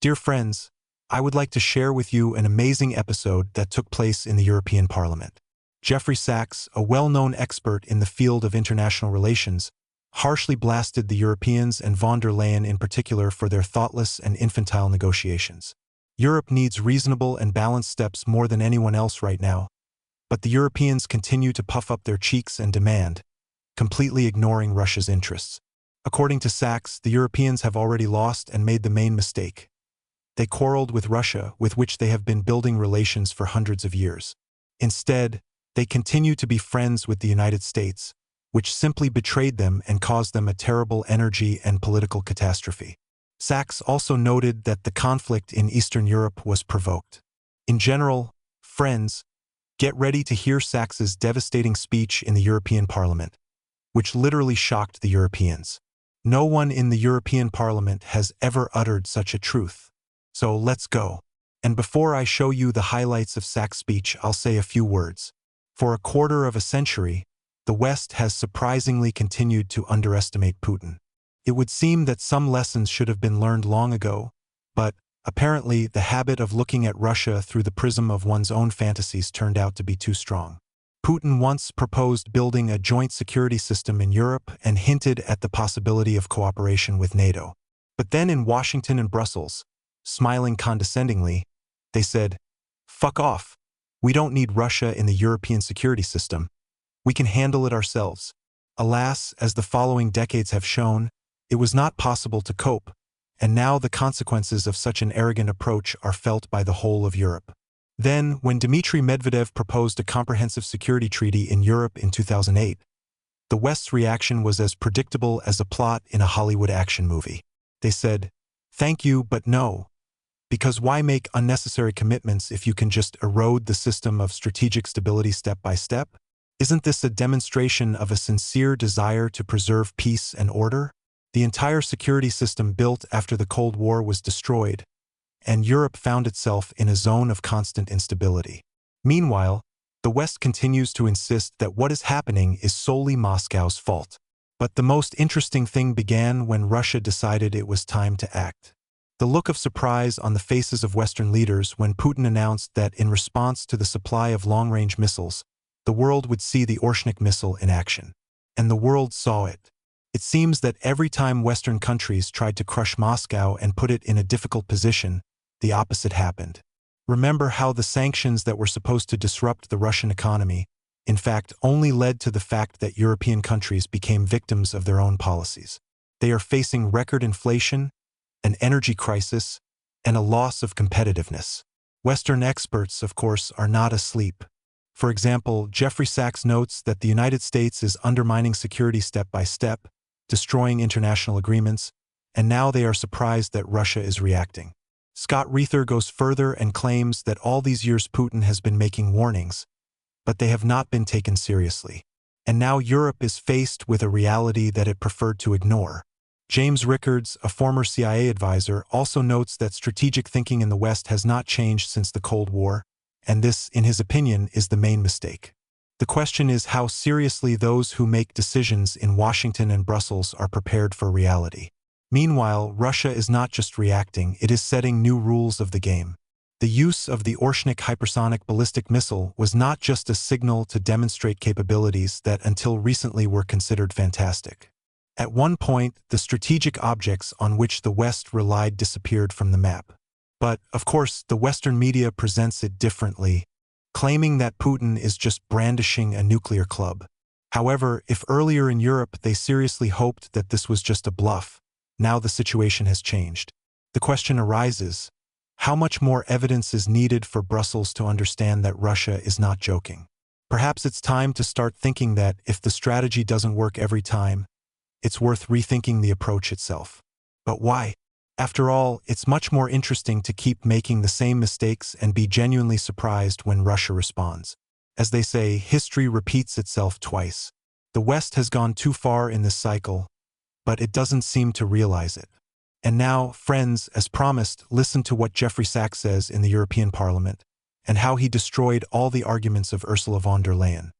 Dear friends, I would like to share with you an amazing episode that took place in the European Parliament. Jeffrey Sachs, a well-known expert in the field of international relations, harshly blasted the Europeans and von der Leyen in particular for their thoughtless and infantile negotiations. Europe needs reasonable and balanced steps more than anyone else right now, but the Europeans continue to puff up their cheeks and demand, completely ignoring Russia's interests. According to Sachs, the Europeans have already lost and made the main mistake. They quarreled with Russia, with which they have been building relations for hundreds of years. Instead, they continue to be friends with the United States, which simply betrayed them and caused them a terrible energy and political catastrophe. Sachs also noted that the conflict in Eastern Europe was provoked. In general, friends, get ready to hear Sachs's devastating speech in the European Parliament, which literally shocked the Europeans. No one in the European Parliament has ever uttered such a truth. So let's go. And before I show you the highlights of Sachs' speech, I'll say a few words. For a quarter of a century, the West has surprisingly continued to underestimate Putin. It would seem that some lessons should have been learned long ago, but apparently the habit of looking at Russia through the prism of one's own fantasies turned out to be too strong. Putin once proposed building a joint security system in Europe and hinted at the possibility of cooperation with NATO. But then in Washington and Brussels, smiling condescendingly, they said, "Fuck off. We don't need Russia in the European security system. We can handle it ourselves." Alas, as the following decades have shown, it was not possible to cope, and now the consequences of such an arrogant approach are felt by the whole of Europe. Then, when Dmitry Medvedev proposed a comprehensive security treaty in Europe in 2008, the West's reaction was as predictable as a plot in a Hollywood action movie. They said, "Thank you, but no. Because why make unnecessary commitments if you can just erode the system of strategic stability step by step? Isn't this a demonstration of a sincere desire to preserve peace and order?" The entire security system built after the Cold War was destroyed, and Europe found itself in a zone of constant instability. Meanwhile, the West continues to insist that what is happening is solely Moscow's fault. But the most interesting thing began when Russia decided it was time to act. The look of surprise on the faces of Western leaders when Putin announced that in response to the supply of long-range missiles, the world would see the Orshnik missile in action. And the world saw it. It seems that every time Western countries tried to crush Moscow and put it in a difficult position, the opposite happened. Remember how the sanctions that were supposed to disrupt the Russian economy, in fact, only led to the fact that European countries became victims of their own policies. They are facing record inflation, an energy crisis, and a loss of competitiveness. Western experts, of course, are not asleep. For example, Jeffrey Sachs notes that the United States is undermining security step by step, destroying international agreements, and now they are surprised that Russia is reacting. Scott Reither goes further and claims that all these years Putin has been making warnings, but they have not been taken seriously. And now Europe is faced with a reality that it preferred to ignore. James Rickards, a former CIA advisor, also notes that strategic thinking in the West has not changed since the Cold War, and this, in his opinion, is the main mistake. The question is how seriously those who make decisions in Washington and Brussels are prepared for reality. Meanwhile, Russia is not just reacting, it is setting new rules of the game. The use of the Orshnik hypersonic ballistic missile was not just a signal to demonstrate capabilities that until recently were considered fantastic. At one point, the strategic objects on which the West relied disappeared from the map. But, of course, the Western media presents it differently, claiming that Putin is just brandishing a nuclear club. However, if earlier in Europe they seriously hoped that this was just a bluff, now the situation has changed. The question arises, how much more evidence is needed for Brussels to understand that Russia is not joking? Perhaps it's time to start thinking that if the strategy doesn't work every time, it's worth rethinking the approach itself. But why? After all, it's much more interesting to keep making the same mistakes and be genuinely surprised when Russia responds. As they say, history repeats itself twice. The West has gone too far in this cycle, but it doesn't seem to realize it. And now, friends, as promised, listen to what Jeffrey Sachs says in the European Parliament, and how he destroyed all the arguments of Ursula von der Leyen.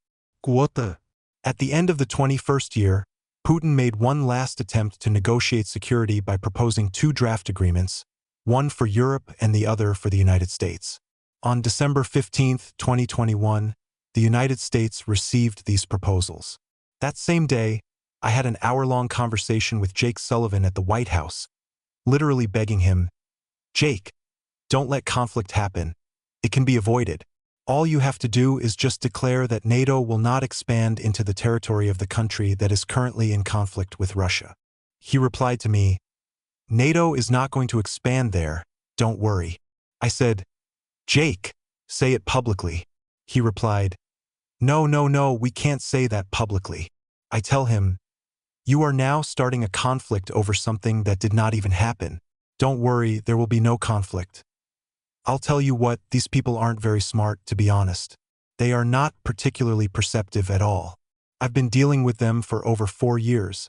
Quote: At the end of the 21st year, Putin made one last attempt to negotiate security by proposing two draft agreements, one for Europe and the other for the United States. On December 15, 2021, the United States received these proposals. That same day, I had an hour-long conversation with Jake Sullivan at the White House, literally begging him, "Jake, don't let conflict happen. It can be avoided. All you have to do is just declare that NATO will not expand into the territory of the country that is currently in conflict with Russia." He replied to me, "NATO is not going to expand there, don't worry." I said, "Jake, say it publicly." He replied, No, we can't say that publicly." I tell him, "You are now starting a conflict over something that did not even happen. Don't worry, there will be no conflict." I'll tell you what, these people aren't very smart, to be honest. They are not particularly perceptive at all. I've been dealing with them for over 4 years,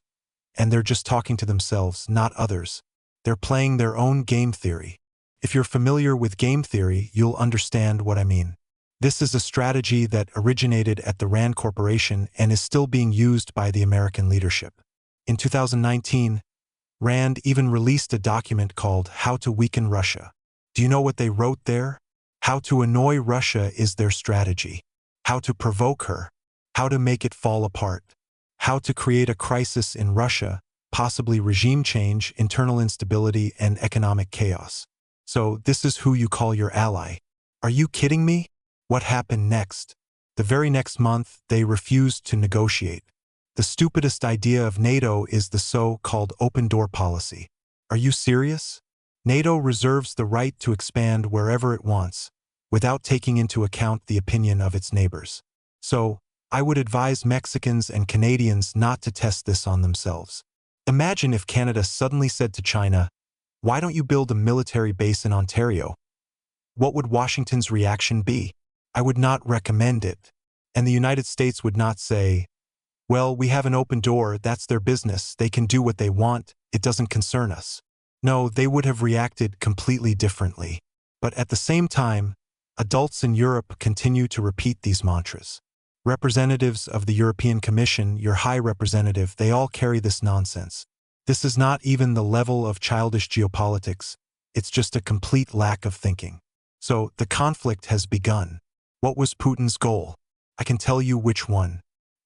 and they're just talking to themselves, not others. They're playing their own game theory. If you're familiar with game theory, you'll understand what I mean. This is a strategy that originated at the RAND Corporation and is still being used by the American leadership. In 2019, RAND even released a document called How to Weaken Russia. Do you know what they wrote there? How to annoy Russia is their strategy. How to provoke her. How to make it fall apart. How to create a crisis in Russia, possibly regime change, internal instability, and economic chaos. So this is who you call your ally. Are you kidding me? What happened next? The very next month, they refused to negotiate. The stupidest idea of NATO is the so-called open door policy. Are you serious? NATO reserves the right to expand wherever it wants, without taking into account the opinion of its neighbors. So, I would advise Mexicans and Canadians not to test this on themselves. Imagine if Canada suddenly said to China, "Why don't you build a military base in Ontario?" What would Washington's reaction be? I would not recommend it. And the United States would not say, "Well, we have an open door, that's their business, they can do what they want, it doesn't concern us." No, they would have reacted completely differently. But at the same time, adults in Europe continue to repeat these mantras. Representatives of the European Commission, your High Representative, they all carry this nonsense. This is not even the level of childish geopolitics, it's just a complete lack of thinking. So, the conflict has begun. What was Putin's goal? I can tell you which one.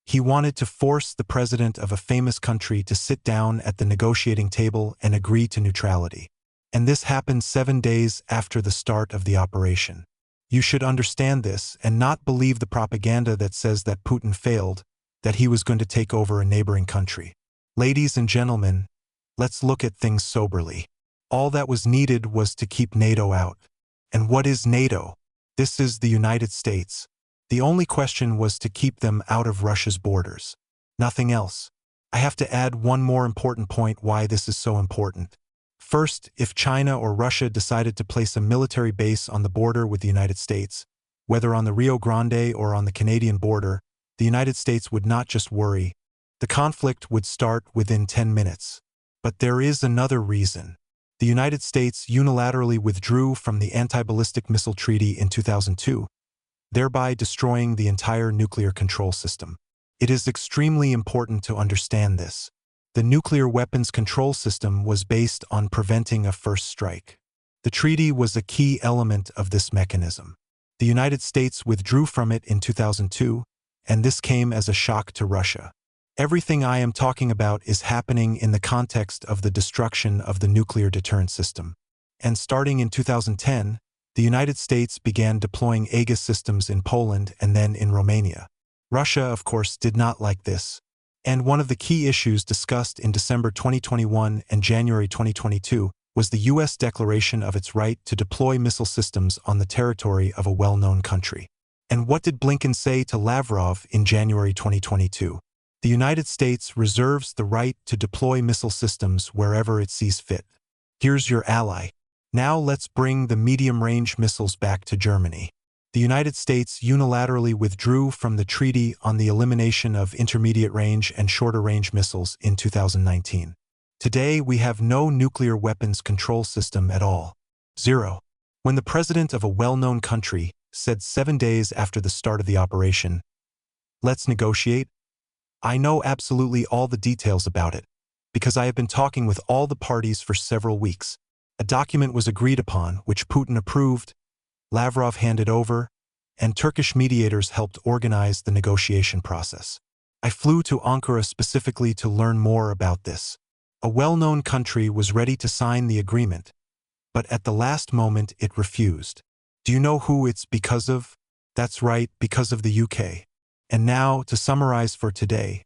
He wanted to force the president of a famous country to sit down at the negotiating table and agree to neutrality. And this happened 7 days after the start of the operation. You should understand this and not believe the propaganda that says that Putin failed, that he was going to take over a neighboring country. Ladies and gentlemen, let's look at things soberly. All that was needed was to keep NATO out. And what is NATO? This is the United States. The only question was to keep them out of Russia's borders. Nothing else. I have to add one more important point why this is so important. First, if China or Russia decided to place a military base on the border with the United States, whether on the Rio Grande or on the Canadian border, the United States would not just worry. The conflict would start within 10 minutes. But there is another reason. The United States unilaterally withdrew from the Anti-Ballistic Missile Treaty in 2002, thereby destroying the entire nuclear control system. It is extremely important to understand this. The nuclear weapons control system was based on preventing a first strike. The treaty was a key element of this mechanism. The United States withdrew from it in 2002, and this came as a shock to Russia. Everything I am talking about is happening in the context of the destruction of the nuclear deterrent system. And starting in 2010, the United States began deploying Aegis systems in Poland and then in Romania. Russia, of course, did not like this. And one of the key issues discussed in December 2021 and January 2022 was the U.S. declaration of its right to deploy missile systems on the territory of a well-known country. And what did Blinken say to Lavrov in January 2022? The United States reserves the right to deploy missile systems wherever it sees fit. Here's your ally. Now let's bring the medium-range missiles back to Germany. The United States unilaterally withdrew from the Treaty on the Elimination of Intermediate-Range and Shorter-Range Missiles in 2019. Today, we have no nuclear weapons control system at all. Zero. When the president of a well-known country said 7 days after the start of the operation, "Let's negotiate," I know absolutely all the details about it, because I have been talking with all the parties for several weeks. A document was agreed upon, which Putin approved, Lavrov handed over, and Turkish mediators helped organize the negotiation process. I flew to Ankara specifically to learn more about this. A well-known country was ready to sign the agreement, but at the last moment it refused. Do you know who it's because of? That's right, because of the UK. And now, to summarize for today,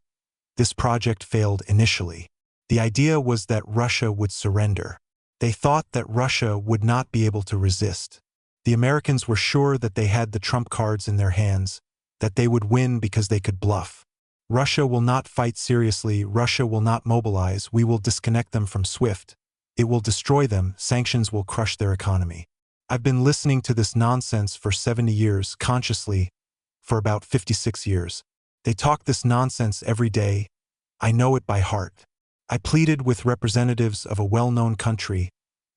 this project failed initially. The idea was that Russia would surrender. They thought that Russia would not be able to resist. The Americans were sure that they had the trump cards in their hands, that they would win because they could bluff. Russia will not fight seriously, Russia will not mobilize, we will disconnect them from SWIFT. It will destroy them, sanctions will crush their economy. I've been listening to this nonsense for 70 years, consciously, for about 56 years. They talk this nonsense every day. I know it by heart. I pleaded with representatives of a well-known country.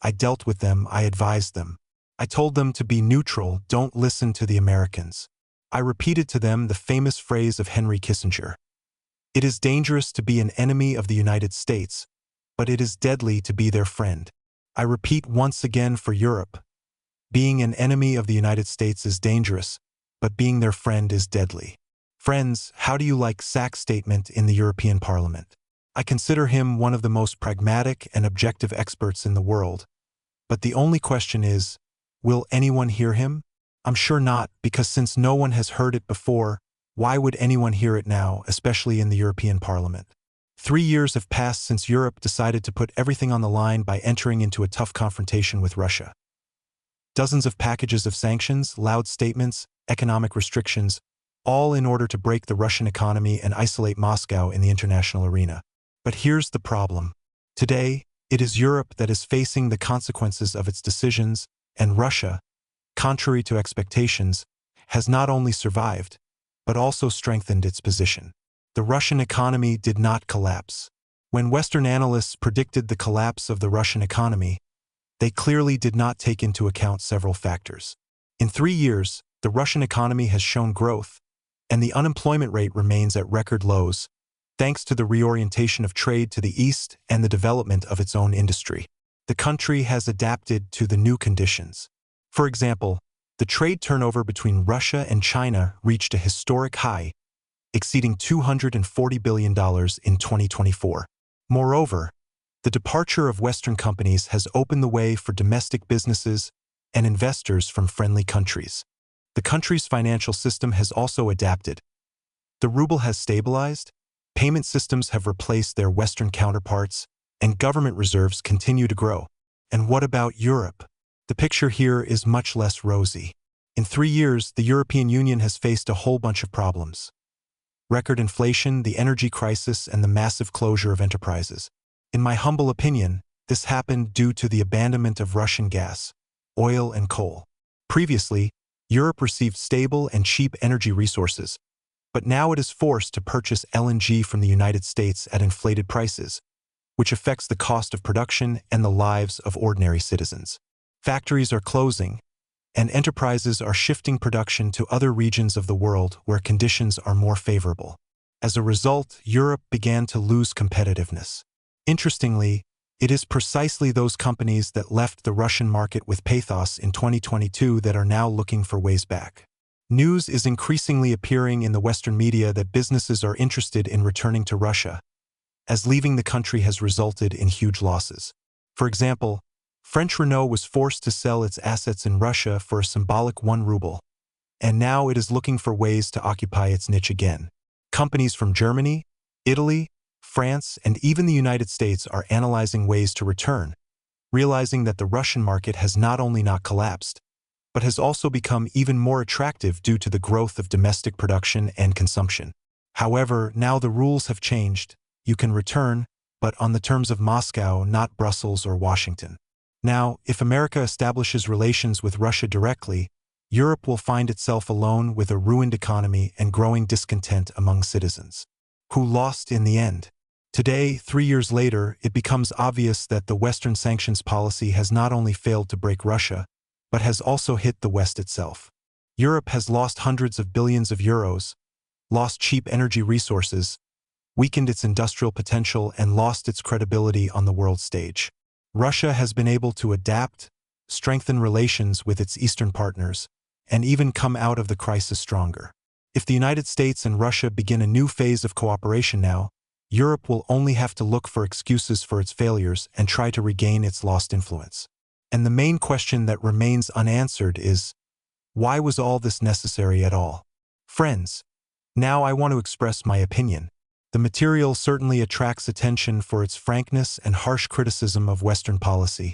I dealt with them, I advised them. I told them to be neutral, don't listen to the Americans. I repeated to them the famous phrase of Henry Kissinger. It is dangerous to be an enemy of the United States, but it is deadly to be their friend. I repeat once again for Europe. Being an enemy of the United States is dangerous, but being their friend is deadly. Friends, how do you like Sachs' statement in the European Parliament? I consider him one of the most pragmatic and objective experts in the world. But the only question is, will anyone hear him? I'm sure not, because since no one has heard it before, why would anyone hear it now, especially in the European Parliament? 3 years have passed since Europe decided to put everything on the line by entering into a tough confrontation with Russia. Dozens of packages of sanctions, loud statements, economic restrictions, all in order to break the Russian economy and isolate Moscow in the international arena. But here's the problem. Today, it is Europe that is facing the consequences of its decisions, and Russia, contrary to expectations, has not only survived, but also strengthened its position. The Russian economy did not collapse. When Western analysts predicted the collapse of the Russian economy, they clearly did not take into account several factors. In 3 years, the Russian economy has shown growth, and the unemployment rate remains at record lows, thanks to the reorientation of trade to the east and the development of its own industry. The country has adapted to the new conditions. For example, the trade turnover between Russia and China reached a historic high, exceeding $240 billion in 2024. Moreover, the departure of Western companies has opened the way for domestic businesses and investors from friendly countries. The country's financial system has also adapted. The ruble has stabilized, payment systems have replaced their Western counterparts, and government reserves continue to grow. And what about Europe? The picture here is much less rosy. In 3 years, the European Union has faced a whole bunch of problems. Record inflation, the energy crisis, and the massive closure of enterprises. In my humble opinion, this happened due to the abandonment of Russian gas, oil, and coal. Previously, Europe received stable and cheap energy resources, but now it is forced to purchase LNG from the United States at inflated prices, which affects the cost of production and the lives of ordinary citizens. Factories are closing, and enterprises are shifting production to other regions of the world where conditions are more favorable. As a result, Europe began to lose competitiveness. Interestingly, it is precisely those companies that left the Russian market with pathos in 2022 that are now looking for ways back. News is increasingly appearing in the Western media that businesses are interested in returning to Russia, as leaving the country has resulted in huge losses. For example, French Renault was forced to sell its assets in Russia for a symbolic 1 ruble, and now it is looking for ways to occupy its niche again. Companies from Germany, Italy, France, and even the United States are analyzing ways to return, realizing that the Russian market has not only not collapsed, but has also become even more attractive due to the growth of domestic production and consumption. However, now the rules have changed. You can return, but on the terms of Moscow, not Brussels or Washington. Now, if America establishes relations with Russia directly, Europe will find itself alone with a ruined economy and growing discontent among citizens. Who lost in the end? Today, 3 years later, it becomes obvious that the Western sanctions policy has not only failed to break Russia, but has also hit the West itself. Europe has lost hundreds of billions of euros, lost cheap energy resources, weakened its industrial potential, and lost its credibility on the world stage. Russia has been able to adapt, strengthen relations with its eastern partners, and even come out of the crisis stronger. If the United States and Russia begin a new phase of cooperation now, Europe will only have to look for excuses for its failures and try to regain its lost influence. And the main question that remains unanswered is, why was all this necessary at all? Friends, now I want to express my opinion. The material certainly attracts attention for its frankness and harsh criticism of Western policy,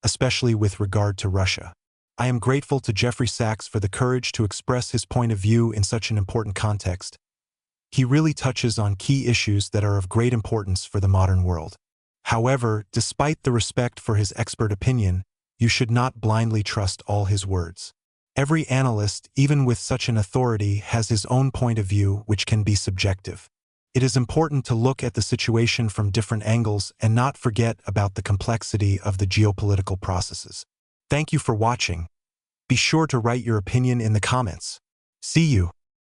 especially with regard to Russia. I am grateful to Jeffrey Sachs for the courage to express his point of view in such an important context. He really touches on key issues that are of great importance for the modern world. However, despite the respect for his expert opinion, you should not blindly trust all his words. Every analyst, even with such an authority, has his own point of view, which can be subjective. It is important to look at the situation from different angles and not forget about the complexity of the geopolitical processes. Thank you for watching. Be sure to write your opinion in the comments. See you.